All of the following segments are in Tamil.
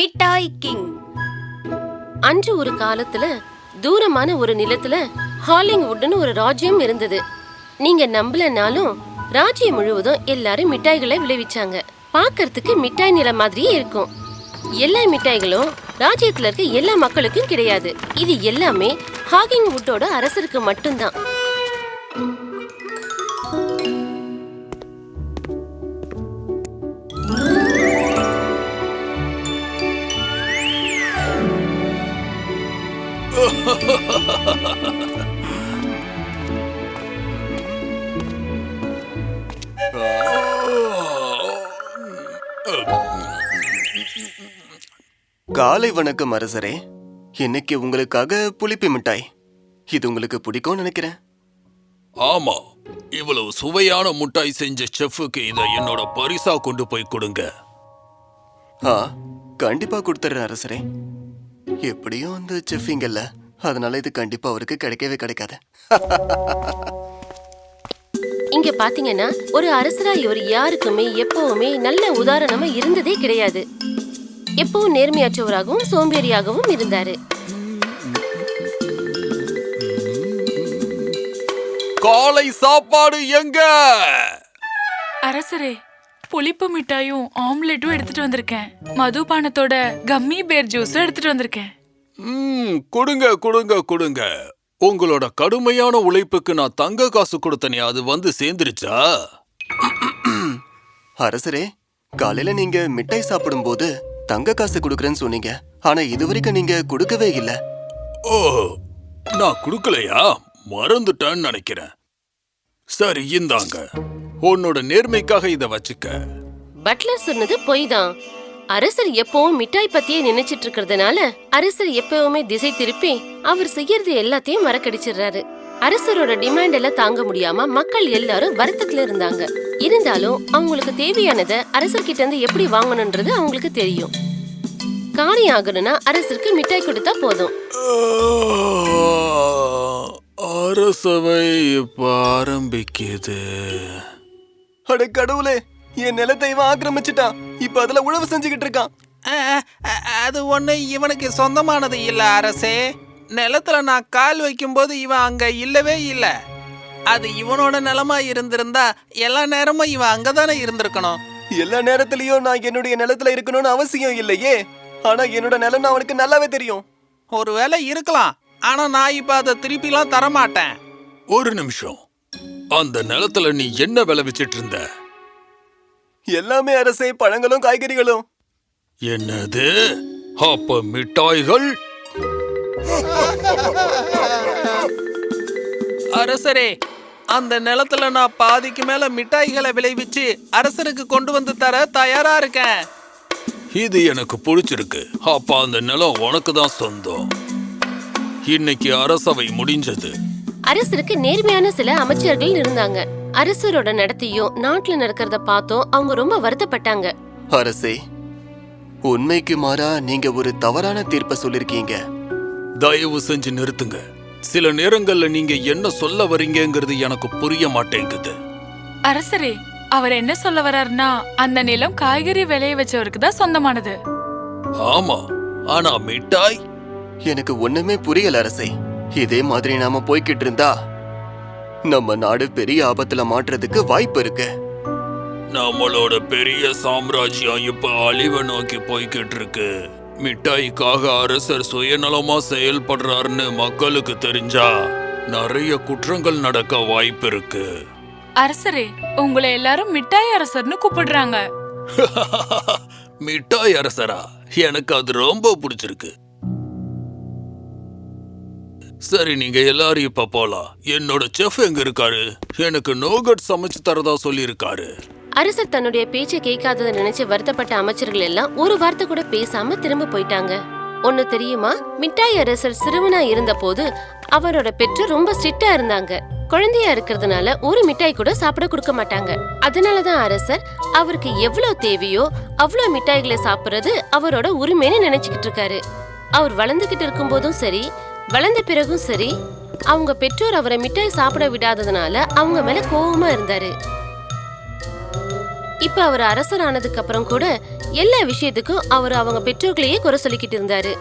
மிட்டாய் கிங். அன்று ஒரு காலத்துல தூரமான ஒரு நிலத்துல ஹாலிங்வுட்னு ஒரு ராஜ்யம் இருந்தது. நீங்க நம்பலனாலும் ராஜ்யம் முழுவதும் எல்லாரும் மிட்டாய்களை விளைவிச்சாங்க. பார்க்கறதுக்கு மிட்டாய் நிலம் மாதிரியே இருக்கும். எல்லா மிட்டாய்களும் ராஜ்யத்துல இருக்க எல்லா மக்களுக்கும் கிடையாது. இது எல்லாமே ஹாலிங்வுட்டோட அரசருக்கு மட்டும்தான். காலை வணக்கம் அரசரே. இன்னைக்கு உங்களுக்காக புளிப்பு மிட்டாய். இது உங்களுக்கு பிடிக்கும் நினைக்கிறேன். ஆமா, இவ்வளவு சுவையான முட்டாய் செஞ்ச செஃப்புக்கு இதை என்னோட பரிசா கொண்டு போய் கொடுங்க. கண்டிப்பா கொடுத்துறேன் அரசரே. எப்படியும் அந்த செஃப் இங்கல்ல, அதனால இது கண்டிப்பா அவருக்கு கிடைக்கவே கிடைக்காது. இங்க பாத்தீங்கன்னா ஒரு அரசரா இவர் யாருக்குமே எப்பவுமே நல்ல உதாரணமா இருந்ததே கிடையாது. எப்பவும் நேர்மையற்றவராகவும் சோம்பேறியாகவும் இருந்தாரு. காலை சாப்பாடு எங்க? அரசரே, புளிப்பு மிட்டாயும் ஆம்லெட்டும் எடுத்துட்டு வந்திருக்கேன். மதுபானத்தோட கம்மி பேர் ஜூஸும் எடுத்துட்டு வந்திருக்கேன். கொடுங்க கொடுங்க கொடுங்க. உங்களோட கடுமையான உழைப்புக்கு நான் தங்க காசு கொடுத்தனே, அது வந்து சேர்ந்துருச்சா? அரசரே, காலையில நீங்க மிட்டாய் சாப்பிடும் போது தங்க காசு கொடுக்கறேன்னு சொன்னீங்க. ஆனா இதுவரைக்கும் நீங்க கொடுக்கவே இல்ல. ஓ, நான் கொடுக்கலையா? மறந்துட்டேன்னு நினைக்கிறேன். சரி, இந்தாங்க. உன்னோட நேர்மைக்காக இத வச்சுக்க. பட்லர் சொன்னது பொய் தான். அரசர் எப்பவும் மிட்டாய் பத்தியே நினைச்சிட்டு இருக்கிறதுனால அரசர் எப்பவுமே திசை திருப்பி அவர் செய்யறது எல்லாத்தையும் மறக்கடிச்சிடுறாரு. அரசரோட டிமாண்ட் எல்லாம் தாங்க முடியாம மக்கள் எல்லாரும் வருத்தத்துல இருந்தாங்க. இருந்தாலும் அவங்களுக்கு தேவையானதை அரசர்கிட்ட இருந்து எப்படி வாங்கணும்ன்றது அவங்களுக்கு தெரியும். காரியம் ஆகணும்னா அரசருக்கு மிட்டாய் கொடுத்தா போதும். அரசவை இப்ப ஆரம்பிக்குது. அட கடவுளே, என் நிலத்தை இவன் ஆக்கிரமிச்சுட்டான். இப்ப அதுல உழவு செஞ்சுக்கிட்டு இருக்கான். அது ஒண்ணு இவனுக்கு சொந்தமானது இல்ல அரசே. நிலத்துல நான் கால் வைக்கும் போது இவன் அங்க இல்லவே இல்ல. அது இவனோட நிலமா இருந்திருந்தா எல்லா நேரமும் இவன் அங்கதானே இருந்திருக்கணும். எல்லா நேரத்திலயும் நான் என்னுடைய நிலத்துல இருக்கணும்னு அவசியம் இல்லையே. ஆனா என்னோட நிலம் அவனுக்கு நல்லாவே தெரியும். ஒருவேளை இருக்கலாம், ஆனா நான் இப்ப அதை திருப்பிலாம் தரமாட்டேன். ஒரு நிமிஷம், அந்த நிலத்துல நீ என்ன விளைவிச்சிட்டு இருந்த? எல்லாமே அரசே, பழங்களும் காய்கறிகளும். என்னது? அப்ப மிட்டாய்கள்? அரசரே, அந்த நிலத்துல நான் பாதிக்கு மேல மிட்டாய்களை விளைவிச்சு அரசருக்கு கொண்டு வந்து தர தயாரா இருக்கேன். இது எனக்கு பிடிச்சிருக்கு. அப்ப அந்த நிலம் உனக்கு தான் சொந்தம். இன்னைக்கு அரசவை முடிஞ்சது. அரசருக்கு நேர்மையான சில அமைச்சர்கள் இருந்தாங்க. அரசரோட நடத்தையும் நாட்டுல நடக்கிறத பார்த்தோம் அவங்க ரொம்ப வருத்தப்பட்டாங்க. அரசே, உண்மைக்கு மாறா நீங்க ஒரு தவறான தீர்ப்பை சொல்லிருக்கீங்க. தயவு செஞ்சு நிறுத்துங்க. சில நேரங்கள்ல நீங்க என்ன சொல்ல வரீங்கிறது எனக்கு புரிய மாட்டேங்குது. அரசரே, அவர் என்ன சொல்ல வர்றாருன்னா அந்த நிலம் காய்கறி விளைய வச்சவருக்கு தான் சொந்தமானது. ஆமா, ஆனா மிட்டாய்? எனக்கு ஒண்ணுமே புரியல அரசே. இதே மாதிரி நாம போய்கிட்டு இருந்தா நம்ம நாடு பெரிய ஆபத்துல மாட்டுறதுக்கு வாய்ப்பு இருக்கு. நம்மளோட பெரிய சாம்ராஜ்யம் இப்ப அழிவை நோக்கி போய்கிட்டு இருக்கு. மிட்டாய்க்காக அரசர் சுயநலமா செயல்படுறாருன்னு மக்களுக்கு தெரிஞ்சா நிறைய குற்றங்கள் நடக்க வாய்ப்பு இருக்கு. அரசரே, உங்களை எல்லாரும் மிட்டாய் அரசர்னு கூப்பிடுறாங்க. மிட்டாய் அரசரா? எனக்கு அது ரொம்ப பிடிச்சிருக்கு. சரி, நீங்க எல்லாரும் இப்ப போலாம். என்னோட செஃப் எங்க இருக்காரு? எனக்கு நோகட் சமைச்சு தரதா சொல்லி இருக்காரு. அரசர் தன்னுடைய பேச்சை கேட்காததை நினைச்சு வருத்தப்பட்ட அமைச்சர்கள் எல்லாம் ஒரு வார்த்தை கூட பேசாம திரும்ப போயிட்டாங்க. ஒண்ணு தெரியுமா, மிட்டாய் அரசர் சிறுவனா இருந்த போது அவரோட பெற்றோர் ரொம்ப ஸ்ட்ரிக்டா இருந்தாங்க. குழந்தையா இருக்கிறதுனால ஒரு மிட்டாய் கூட சாப்பிட கொடுக்க மாட்டாங்க. அதனாலதான் அரசர் அவருக்கு எவ்வளவு தேவையோ அவ்வளவு மிட்டாய்களை சாப்பிடுறது அவரோட உரிமைன்னு நினைச்சுக்கிட்டு இருக்காரு. அவர் வளர்ந்துகிட்டு இருக்கும் போதும் சரி, வளர்ந்த பிறகும் சரி, அவங்க பெற்றோர் அவரை மிட்டாய் சாப்பிட விடாததுனால அவங்க மேல கோவமா இருந்தாரு. இப்ப அவர் அரசர் ஆனதுக்கு அப்புறம் கூட எல்லா விஷயத்துக்கும் அவர் அவங்க பெற்றோர்களையே குறை சொல்லிக்கிட்டு இருந்தாரு.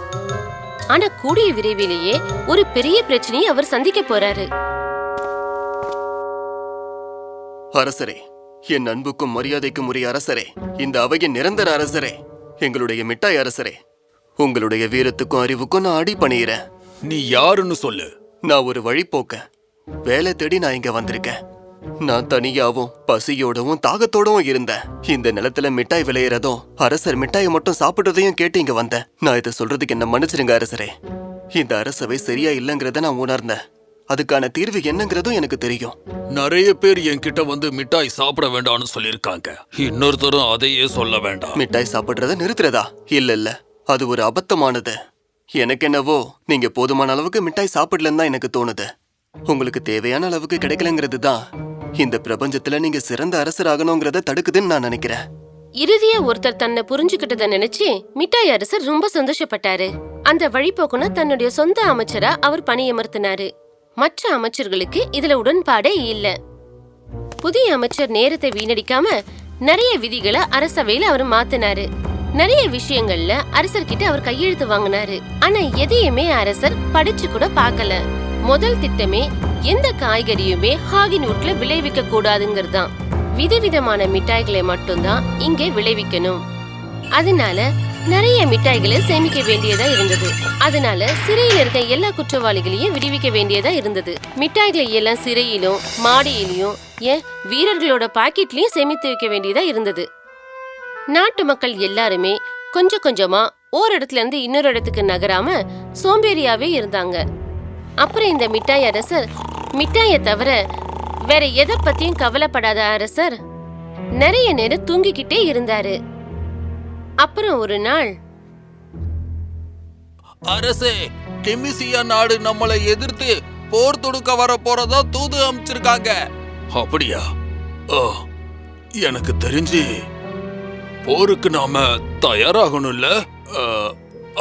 ஆனா கூடிய விரைவிலேயே ஒரு பெரிய பிரச்சனையை அவர் சந்திக்க போறாரு. அரசரே, என் அன்புக்கும் மரியாதைக்கும் உரிய அரசரே, இந்த அவையின் நிரந்தர அரசரே, எங்களுடைய மிட்டாய் அரசரே, உங்களுடைய வீரத்துக்கும் அறிவுக்கும் நான் அடி பணியிறேன். நீ யாருன்னு சொல்லு. நான் ஒரு வழிபோக்க வேலை தேடி நான் இங்க வந்திருக்கேன். நான் தனியாவும் பசியோடவும் தாகத்தோடவும் இருந்தேன். இந்த நிலத்துல மிட்டாய் விளையிறதும் அரசர் மிட்டாயை மட்டும் சாப்பிடுறதையும் கேட்டு இங்க வந்தேன். நான் இதை சொல்றதுக்கு என்ன மன்னிச்சிருங்க அரசரே. இந்த அரசவை சரியா இல்லைங்கிறத நான் உணர்ந்தேன். அதுக்கான தீர்வு என்னங்கிறதும் எனக்கு தெரியும். நிறைய பேர் என்கிட்ட வந்து மிட்டாய் சாப்பிட வேண்டாம்னு சொல்லிருக்காங்க. இன்னொருத்தரும் அதையே சொல்ல வேண்டாம். மிட்டாய் சாப்பிடுறத நிறுத்துறதா? இல்ல, அது ஒரு அபத்தமானது. எனக்கு என்னவோ நீங்க போதுமான அளவுக்கு மிட்டாய் சாப்பிடலன்னு தான் எனக்கு தோணுது. உங்களுக்கு தேவையான அளவுக்கு கிடைக்கலங்கிறது தான் இந்த பிரபஞ்சத்துல நீங்க சிறந்த அரசராகணுங்கிறத தடுக்குதுன்னு நான் நினைக்கிறேன். இறுதியா ஒருத்தர் தன்னை புரிஞ்சுக்கிட்டத நினைச்சு மிட்டாய் அரசர் ரொம்ப சந்தோஷப்பட்டாரு. அந்த வழிபோக்குன தன்னுடைய சொந்த அமைச்சரா அவர் பணியமர்த்தினாரு. மற்ற அமைச்சர்களுக்கு இதுல உடன்பாடே இல்ல. புதிய அமைச்சர் நேரத்தை வீணடிக்காம நிறைய விதிகளை அரசவையில அவர் மாத்தினாரு. நிறைய விஷயங்கள்ல அரசர்கிட்ட அவர் கையெழுத்து வாங்கினாரு. ஆனா எதையுமே அரசர் படிச்சு கூட பார்க்கல. முதல் திட்டமே எந்த காய்கறியுமே ஹாகின்வுட்ல விளைவிக்க கூடாதுங்கிறதுதான். விதவிதமான மிட்டாய்களை மட்டும்தான் இங்கே விளைவிக்கணும். அதனால நிறைய மிட்டாய்களை சேமிக்க வேண்டியதா இருந்தது. அதனால சிறையில இருக்க எல்லா குற்றவாளிகளையும் விடுவிக்க வேண்டியதா இருந்தது. மிட்டாய்களை எல்லாம் சிறையிலும் மாடியிலையும் ஏன் வீரர்களோட பாக்கெட்லயும் சேமித்து வைக்க வேண்டியதா இருந்தது. நாட்டு மக்கள் எல்லாருமே கொஞ்சம் கொஞ்சமா ஒரு இடத்துல இருந்து இன்னொரு இடத்துக்கு நகராம சோம்பேறியாவே இருந்தாங்க. அப்புறம் இந்த மிட்டாய் அரசர் மிட்டாயை தவிர வேற எதை பத்தியும் கவலைப்படாத அரசர் நிறைய நேரம் தூங்கிக்கிட்டே இருந்தாரு. அப்புறம் ஒரு நாள், அரசே, டெமிசியா நாடு நம்மளை எதிர்த்து போர் தொடுக்க வர போறதா தூது அமைச்சிருக்காங்க. அப்படியா? எனக்கு தெரிஞ்சு போருக்கு நாம தயாராகணும்ல.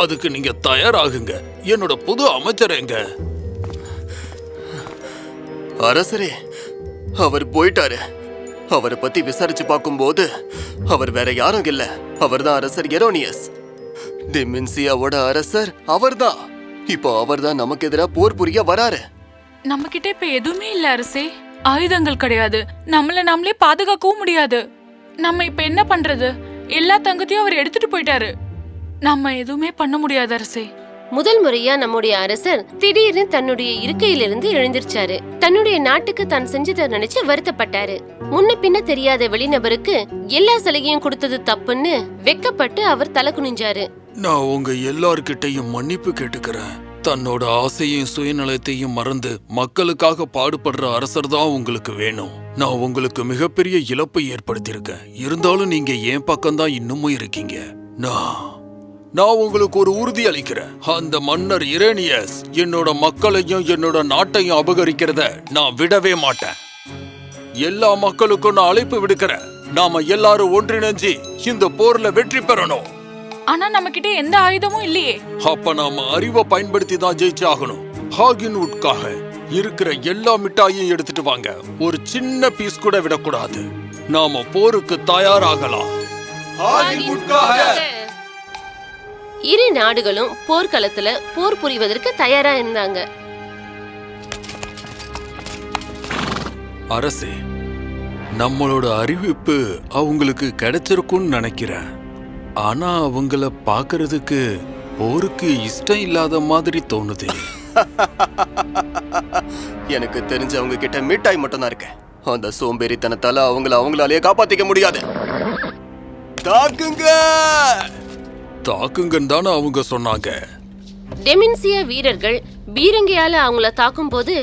அதுக்கு நீங்க தயாராகுங்க. என்னோட புது அமைச்சர் எங்க? அரசரே, அவர் போயிட்டாரு. அவரை பத்தி விசாரிச்சு பார்க்கும்போது அவர் வேற யாரும் இல்ல. அவர்தான் அரசர் எரோனியஸ். டிமென்சியாவோட அரசர் அவர்தான். இப்போ அவர்தான் நமக்கு எதிராக போர் புரிய வராரு. நம்ம கிட்ட இப்ப எதுவுமே இல்ல அரசே. ஆயுதங்கள் கிடையாது. நம்மள நாமளே பாதுகாக்கவும் முடியாது. நம்ம இப்ப என்ன பண்றது? எல்லா தங்கத்தையும் அவர் எடுத்துட்டு போயிட்டாரு. நம்ம எதுவுமே பண்ண முடியாது அரசே. முதல் முறையா நம்முடைய அரசர் திடீர்னு தன்னுடைய இருக்கையிலிருந்து எழுந்திருச்சாரு. தன்னுடைய நாட்டுக்கு தான் செஞ்சதை நினைச்சு வருத்தப்பட்டாரு. முன்ன பின்ன தெரியாத வெளிநபருக்கு எல்லா சலுகையும் கொடுத்தது தப்புன்னு வெக்கப்பட்டு அவர் தலை குனிஞ்சாரு. நான் உங்க எல்லார்கிட்டையும் மன்னிப்பு கேட்டுக்கிறேன். தன்னோட ஆசையும் சுயநலத்தையும் மறந்து மக்களுக்காக பாடுபடுற அரசர் தான் உங்களுக்கு வேணும். நான் உங்களுக்கு மிகப்பெரிய இழப்பை ஏற்படுத்தியிருக்கேன். இருந்தாலும் நீங்க என் பக்கம்தான் இன்னமும் இருக்கீங்க. நான் உங்களுக்கு ஒரு உறுதி அளிக்கிறேன். அந்த மன்னர் இரேனியஸ் என்னோட மக்களையும் என்னோட நாட்டையும் அபகரிக்கிறத நான் விடவே மாட்டேன். எல்லா மக்களுக்கும் நான் அழைப்பு விடுக்கிறேன். நாம எல்லாரும் ஒன்றிணைஞ்சு இந்த போர்ல வெற்றி பெறணும். ஆனா நம்ம கிட்ட எந்த ஆயுதமும் இல்லையே. அப்ப நாம அறிவை பயன்படுத்தி தான் ஜெயிச்சு ஆகணும். ஹாகின்வுட்காக இருக்கிற எல்லா மிட்டாயும் எடுத்துட்டு வாங்க. ஒரு சின்ன பீஸ் கூட விடக்கூடாது. நாம போருக்கு தயாராகலாம். இரு நாடுகளும் போர்க்களத்துல போர் புரிவதற்கு தயாரா இருந்தாங்க. அரசே, நம்மளோட அறிவிப்பு அவங்களுக்கு கிடைச்சிருக்கும்னு நினைக்கிறேன். ஆனா அவங்கள பாக்குறதுக்கு போருக்கு இஷ்டம் இல்லாத மாதிரி தோணுது. எனக்கு தெரிஞ்ச அவங்க கிட்ட மிட்டாய் மட்டும் தான் இருக்கு. அந்த சோம்பேறித்தனத்தால அவங்களாலேயே காப்பாத்திக்க முடியாது. தாக்குங்கன்னு தானே அவங்க சொன்னாங்க. டெமின்சியா வீரர்கள் பீரங்கியால அவங்கள தாக்கும் போது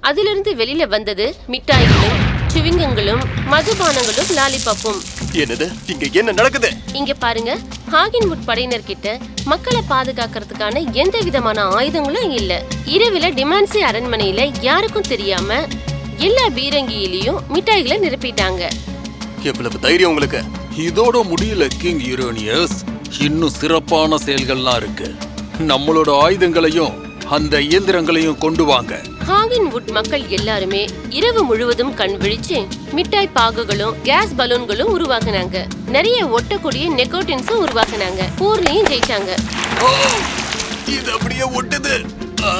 அதிலிருந்து வெளியில வந்தது மிட்டாய்களும் சுவிங்கங்களும் மதுபானங்களும் லாலிபாப்பும். என்னது? இங்க என்ன நடக்குது? இங்க பாருங்க, ஹாகின்வுட் படையினர் கிட்ட மக்களை பாதுகாக்கிறதுக்கான எந்த விதமான ஆயுதங்களும் இல்ல. இரவுல டிமான்சி அரண்மனையில யாருக்கும் தெரியாம எல்லா பீரங்கியிலையும் மிட்டாய்களை நிரப்பிட்டாங்க. எவ்வளவு தைரியம் உங்களுக்கு! இதோட முடியல கிங் யுரேனியஸ். இன்னும் சிறப்பான செயல்கள்லாம் இருக்கு. நம்மளோட ஆயுதங்களையும் அந்த இயந்திரங்களையும் கொண்டு வாங்க. ஹாகின்வுட் மக்கள் எல்லாருமே இரவு முழுவதும் கண் விழிச்சு மிட்டாய் பாகுகளும் கேஸ் பலூன்களும் உருவாக்குனாங்க. நிறைய ஒட்டக்கூடிய நெகோட்டின்ஸும் உருவாக்குனாங்க. போர்லயும் ஜெயிச்சாங்க. ஓ, இது அப்படியே ஒட்டுது. ஆ,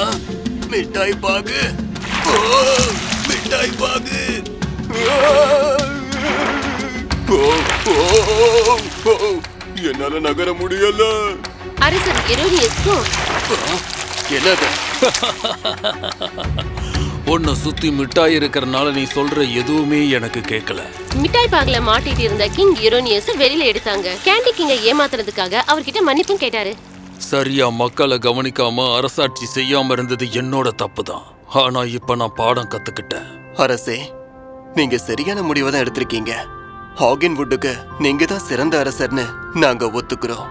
மிட்டாய் பாகு. ஓ, மிட்டாய் பாகு. ஓ, ஓ, ஓ, என்னால நகர முடியல. அரசர் எரோனியஸ்க்கும் என்னது? உன்னை சுத்தி மிட்டாய் இருக்கறனால நீ சொல்ற எதுவுமே எனக்கு கேட்கல. மிட்டாய் பாகுல மாட்டிட்டு இருந்த கிங் எரோனியஸ் வெளியில எடுத்தாங்க. கேண்டி கிங்க ஏமாத்துறதுக்காக அவர்கிட்ட மன்னிப்பும் கேட்டாரு. சரியா மக்களை கவனிக்காம அரசாட்சி செய்யாம இருந்தது என்னோட தப்பு தான். ஆனா இப்ப நான் பாடம் கத்துக்கிட்டேன். அரசே, நீங்க சரியான முடிவை தான் எடுத்திருக்கீங்க. ஹாகின்வுட்டுக்கு நீங்க தான் சிறந்த அரசர்னு நாங்க ஒத்துக்கிறோம்.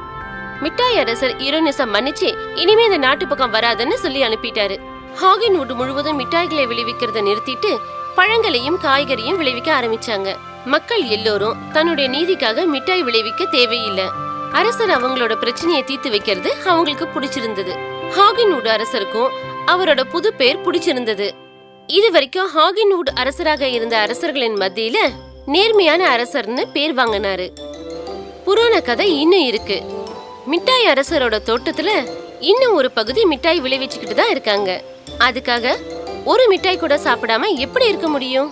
மிட்டாய் அரசர் ஈரோனியஸ மன்னிச்சு இனிமே இந்த நாட்டு பக்கம் வராதுன்னு சொல்லி அனுப்பிட்டாரு. ஹாகின்வுட் முழுவதும் மிட்டாய்களை விளைவிக்கிறத நிறுத்திட்டு பழங்களையும் காய்கறியும் விளைவிக்க ஆரம்பிச்சாங்க. மக்கள் எல்லோரும் தன்னுடைய நீதிக்காக மிட்டாய் விளைவிக்க தேவையில்லை. அரசர் அவங்களோட பிரச்சனையை தீர்த்து வைக்கிறது அவங்களுக்கு பிடிச்சிருந்தது. ஹாகின்வுட் அரசருக்கும் அவரோட புது பேர் பிடிச்சிருந்தது. இது வரைக்கும் ஹாகின்வுட் அரசராக இருந்த அரசர்களின் மத்தியில நேர்மையான அரசர்னு பேர் வாங்கினாரு. புராண கதை இன்னும் இருக்கு. மிட்டாய் அரசரோட தோட்டத்துல இன்னும் ஒரு பகுதி மிட்டாய் விளைவிச்சுக்கிட்டு தான் இருக்காங்க. அதுக்காக ஒரு மிட்டாய் கூட சாப்பிடாம எப்படி இருக்க முடியும்?